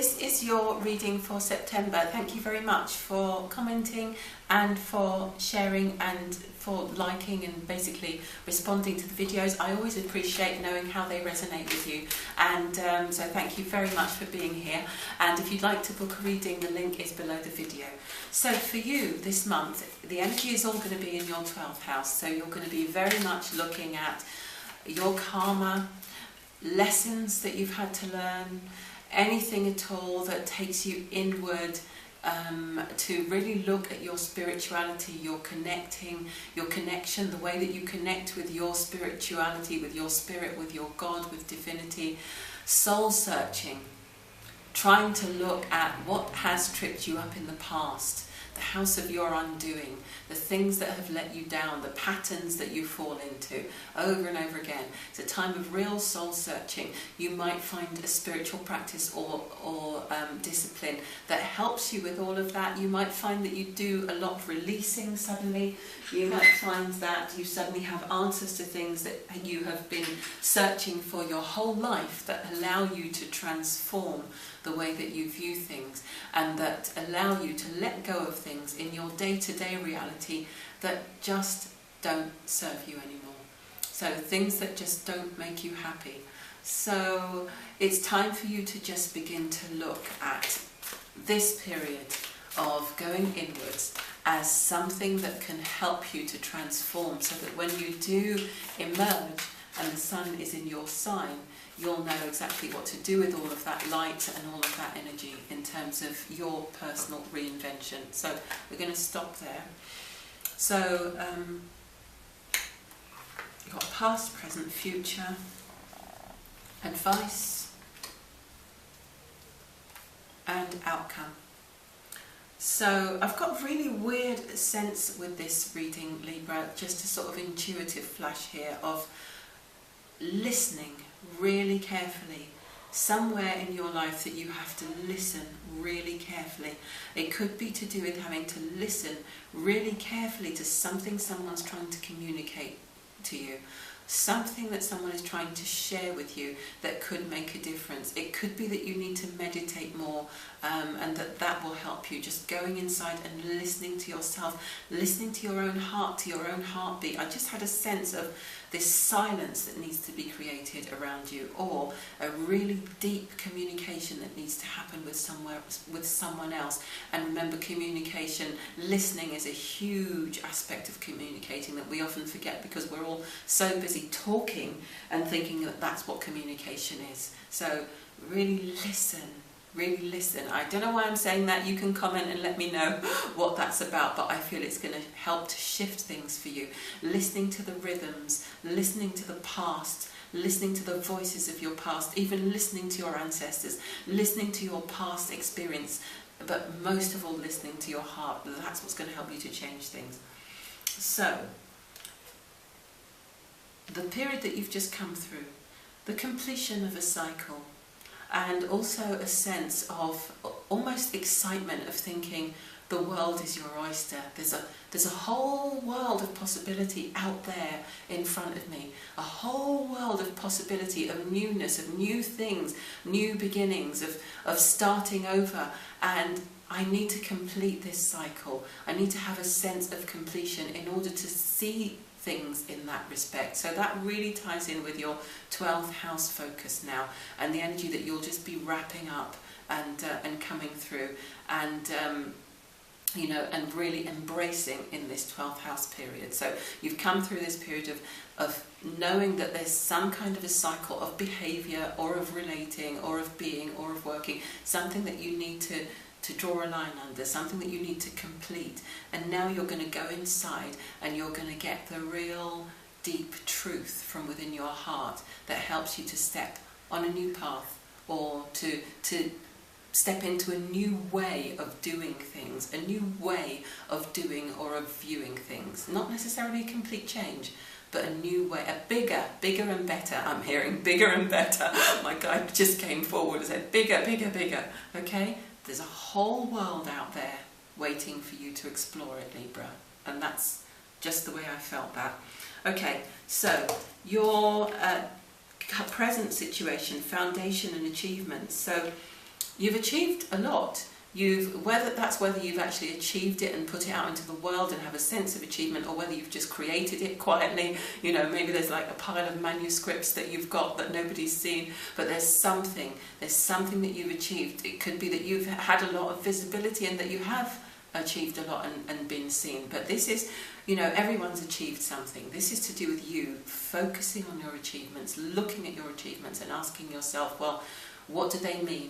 this is your reading for September. Thank you very much for commenting and for sharing and for liking and basically responding to the videos. I always appreciate knowing how they resonate with you, and so thank you very much for being here. And if you'd like to book a reading, the link is below the video. So for you this month, the energy is all going to be in your 12th house, so you're going to be very much looking at your karma, lessons that you've had to learn, anything at all that takes you inward, to really look at your spirituality, your connection, the way that you connect with your spirituality, with your spirit, with your God, with divinity, soul searching, trying to look at what has tripped you up in the past, the house of your undoing, the things that have let you down, the patterns that you fall into over and over again. It's a time of real soul searching. You might find a spiritual practice or discipline that helps you with all of that. You might find that you do a lot of releasing suddenly. You might find that you suddenly have answers to things that you have been searching for your whole life, that allow you to transform the way that you view things, and that allow you to let go of things in your day-to-day reality that just don't serve you anymore. So things that just don't make you happy. So it's time for you to just begin to look at this period of going inwards as something that can help you to transform, so that when you do emerge and the sun is in your sign, you'll know exactly what to do with all of that light and all of that energy in terms of your personal reinvention. So we're going to stop there. So you've got past, present, future, advice, and outcome. So I've got a really weird sense with this reading, Libra, just a sort of intuitive flash here of listening really carefully. Somewhere in your life that you have to listen really carefully. It could be to do with having to listen really carefully to something someone's trying to communicate to you, something that someone is trying to share with you that could make a difference. It could be that you need to meditate more, and that will help you, just going inside and listening to yourself, listening to your own heart, to your own heartbeat. I just had a sense of this silence that needs to be created around you, or a really deep communication that needs to happen with someone else. And remember, communication, listening is a huge aspect of communicating that we often forget, because we're all so busy talking and thinking that that's what communication is. So really listen. Really listen. I don't know why I'm saying that. You can comment and let me know what that's about, but I feel it's going to help to shift things for you. Listening to the rhythms, listening to the past, listening to the voices of your past, even listening to your ancestors, listening to your past experience, but most of all listening to your heart. That's what's going to help you to change things. So, the period that you've just come through, the completion of a cycle, and also a sense of almost excitement of thinking the world is your oyster. There's a whole world of possibility out there in front of me, a whole world of possibility, of newness, of new things, new beginnings, of starting over, and I need to complete this cycle. I need to have a sense of completion in order to see things in that respect. So that really ties in with your 12th house focus now, and the energy that you'll just be wrapping up and coming through, and you know, and really embracing in this 12th house period. So you've come through this period of knowing that there's some kind of a cycle of behavior, or of relating, or of being, or of working, something that you need to draw a line under, something that you need to complete. And now you're going to go inside and you're going to get the real deep truth from within your heart that helps you to step on a new path, or to step into a new way of doing things, a new way of doing or of viewing things. Not necessarily a complete change, but a new way, a bigger and better. I'm hearing bigger and better. My guide just came forward and said bigger, bigger, bigger. Okay? There's a whole world out there waiting for you to explore it, Libra. And that's just the way I felt that. Okay, so your present situation, foundation and achievements. So you've achieved a lot. Whether you've actually achieved it and put it out into the world and have a sense of achievement, or whether you've just created it quietly, maybe there's like a pile of manuscripts that you've got that nobody's seen, but there's something that you've achieved. It could be that you've had a lot of visibility and that you have achieved a lot and been seen. But this is, everyone's achieved something. This is to do with you focusing on your achievements, looking at your achievements and asking yourself, well, what do they mean?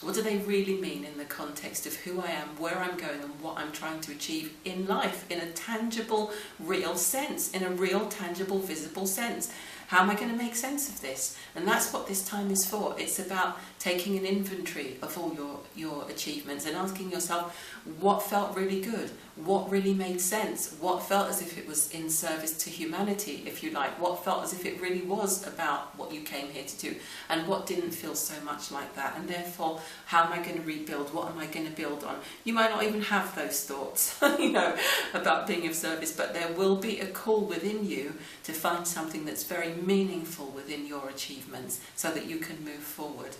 What do they really mean in the context of who I am, where I'm going, and what I'm trying to achieve in life, in a tangible, real sense, in a real, tangible, visible sense? How am I going to make sense of this? And that's what this time is for. It's about taking an inventory of all your achievements and asking yourself, what felt really good? What really made sense? What felt as if it was in service to humanity, if you like? What felt as if it really was about what you came here to do? And what didn't feel so much like that? And therefore, how am I going to rebuild? What am I going to build on? You might not even have those thoughts, about being of service, but there will be a call within you to find something that's very meaningful within your achievements so that you can move forward.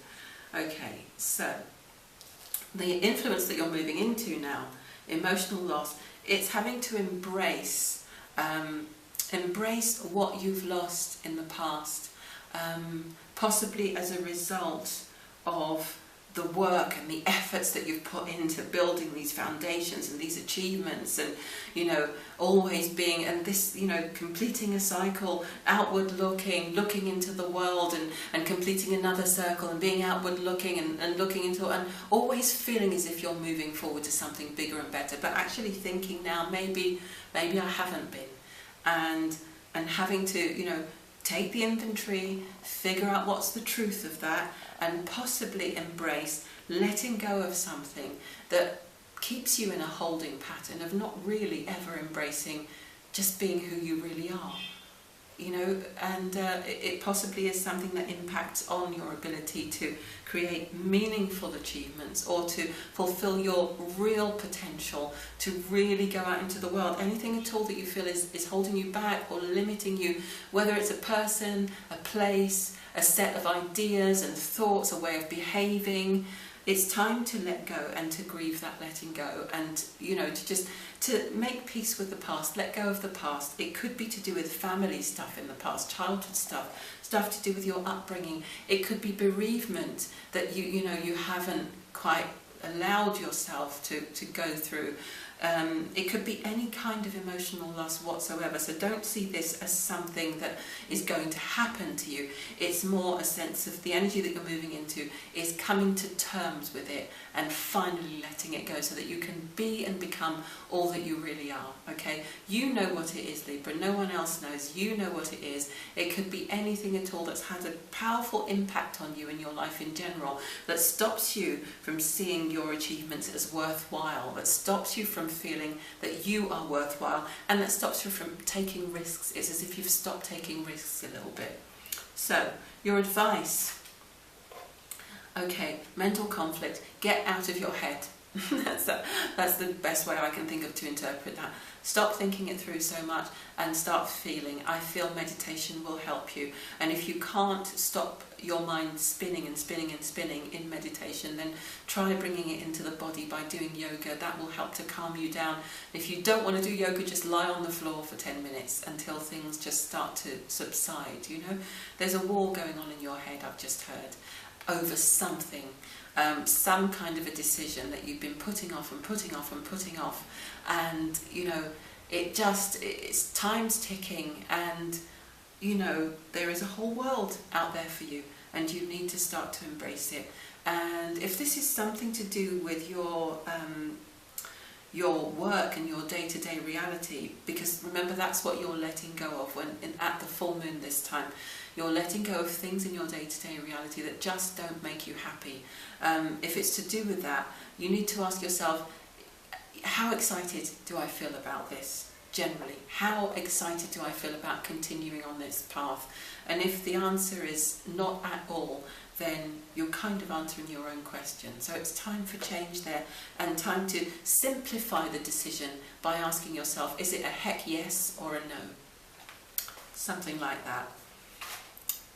Okay, so the influence that you're moving into now, emotional loss, it's having to embrace what you've lost in the past, possibly as a result of the work and the efforts that you've put into building these foundations and these achievements, and always being, and this, completing a cycle, outward looking into the world, and completing another circle and being outward looking and looking into, and always feeling as if you're moving forward to something bigger and better, but actually thinking now maybe I haven't been, and having to take the inventory, figure out what's the truth of that, and possibly embrace letting go of something that keeps you in a holding pattern of not really ever embracing just being who you really are. And it possibly is something that impacts on your ability to create meaningful achievements or to fulfill your real potential, to really go out into the world. Anything at all that you feel is holding you back or limiting you, whether it's a person, a place, a set of ideas and thoughts, a way of behaving. It's time to let go and to grieve that letting go, and to make peace with the past, let go of the past. It could be to do with family stuff in the past, childhood stuff to do with your upbringing. It could be bereavement that you haven't quite allowed yourself to go through. It could be any kind of emotional loss whatsoever. So don't see this as something that is going to happen to you. It's more a sense of the energy that you're moving into is coming to terms with it and finally letting it go so that you can be and become all that you really are. Okay? You know what it is, Libra. No one else knows. You know what it is. It could be anything at all that's had a powerful impact on you in your life in general, that stops you from seeing your achievements as worthwhile, that stops you from feeling that you are worthwhile, and that stops you from taking risks. It's as if you've stopped taking risks a little bit. So, your advice. Okay, mental conflict. Get out of your head. That's the best way I can think of to interpret that. Stop thinking it through so much and start feeling. I feel meditation will help you. And if you can't stop your mind spinning and spinning and spinning in meditation, then try bringing it into the body by doing yoga. That will help to calm you down. If you don't want to do yoga, just lie on the floor for 10 minutes until things just start to subside. There's a war going on in your head, I've just heard, over something. Some kind of a decision that you've been putting off and putting off and putting off, and it's time's ticking, and there is a whole world out there for you, and you need to start to embrace it. And if this is something to do with your work and your day-to-day reality, because remember that's what you're letting go of at the full moon this time. You're letting go of things in your day-to-day reality that just don't make you happy. If it's to do with that, you need to ask yourself, how excited do I feel about this generally? How excited do I feel about continuing on this path? And if the answer is not at all, then you're kind of answering your own question. So it's time for change there, and time to simplify the decision by asking yourself, is it a heck yes or a no? Something like that.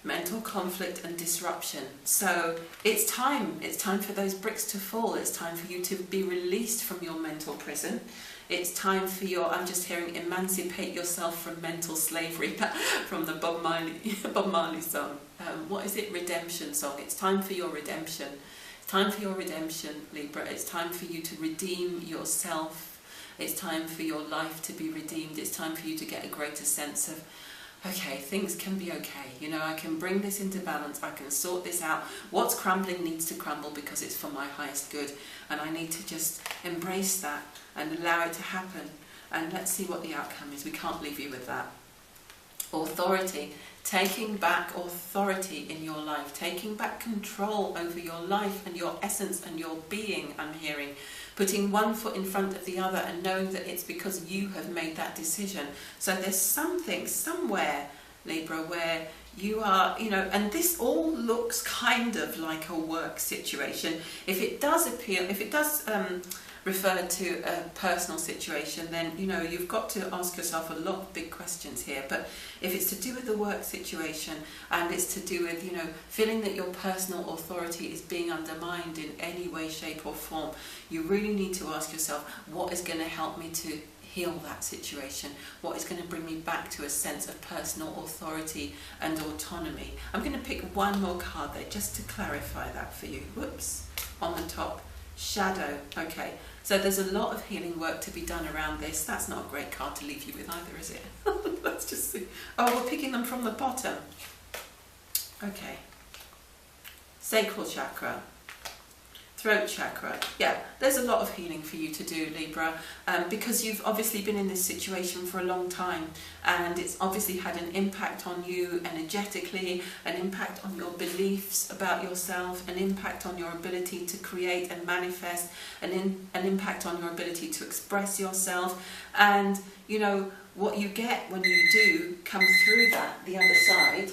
mental conflict and disruption. So it's time for those bricks to fall. It's time for you to be released from your mental prison. It's time for your, I'm just hearing, emancipate yourself from mental slavery, from the Bob Marley song. What is it? Redemption song. It's time for your redemption. It's time for your redemption, Libra. It's time for you to redeem yourself. It's time for your life to be redeemed. It's time for you to get a greater sense of, okay, things can be okay. You know, I can bring this into balance. I can sort this out. What's crumbling needs to crumble because it's for my highest good. And I need to just embrace that and allow it to happen. And let's see what the outcome is. We can't leave you with that. Authority. Taking back authority in your life. Taking back control over your life and your essence and your being, I'm hearing. Putting one foot in front of the other and knowing that it's because you have made that decision. So there's something somewhere, Libra, where you are, you know, and this all looks kind of like a work situation. If it does appear, if it does refer to a personal situation, then, you know, you've got to ask yourself a lot of big questions here. But if it's to do with the work situation and it's to do with, you know, feeling that your personal authority is being undermined in any way, shape or form, you really need to ask yourself, what is going to help me to heal that situation? What is going to bring me back to a sense of personal authority and autonomy? I'm going to pick one more card there just to clarify that for you. Whoops, on the top. Shadow. Okay, so there's a lot of healing work to be done around this. That's not a great card to leave you with either, is it? Let's just see. Oh, we're picking them from the bottom. Okay. Sacral chakra. Throat chakra. Yeah, there's a lot of healing for you to do, Libra, because you've obviously been in this situation for a long time, and it's obviously had an impact on you energetically, an impact on your beliefs about yourself, an impact on your ability to create and manifest, an impact on your ability to express yourself. And, you know, what you get when you do come through that, the other side,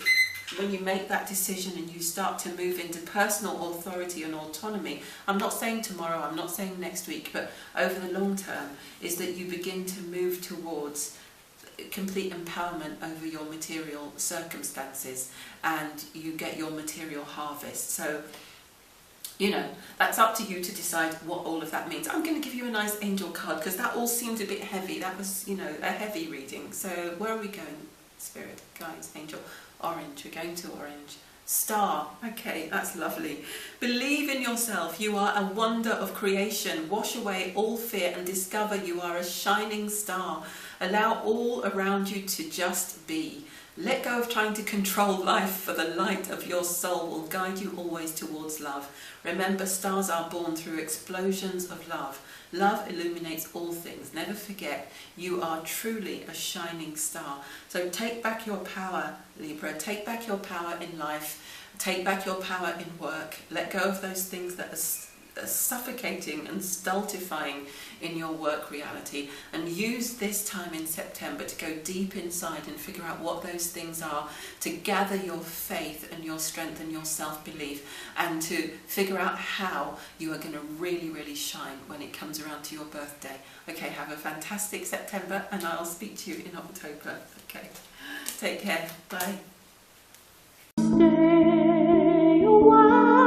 when you make that decision and you start to move into personal authority and autonomy, I'm not saying tomorrow, I'm not saying next week, but over the long term, is that you begin to move towards complete empowerment over your material circumstances and you get your material harvest. So, you know, that's up to you to decide what all of that means. I'm going to give you a nice angel card because that all seemed a bit heavy. That was, you know, a heavy reading. So where are we going? Spirit, guides, angel. Orange, we're going to orange. Star, okay, that's lovely. Believe in yourself, you are a wonder of creation. Wash away all fear and discover you are a shining star. Allow all around you to just be. Let go of trying to control life, for the light of your soul will guide you always towards love. Remember, stars are born through explosions of love. Love illuminates all things. Never forget, you are truly a shining star. So take back your power, Libra. Take back your power in life. Take back your power in work. Let go of those things that are suffocating and stultifying in your work reality, and use this time in September to go deep inside and figure out what those things are, to gather your faith and your strength and your self-belief, and to figure out how you are going to really, really shine when it comes around to your birthday. Okay, have a fantastic September and I'll speak to you in October. Okay, take care. Bye. Stay a while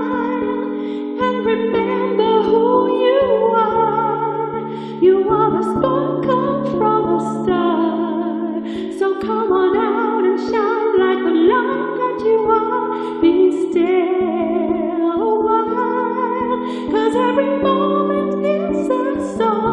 and remember who you are. You are a spark come from a star. So come on out and shine like the light that you are. Be still a while, 'cause every moment is a song.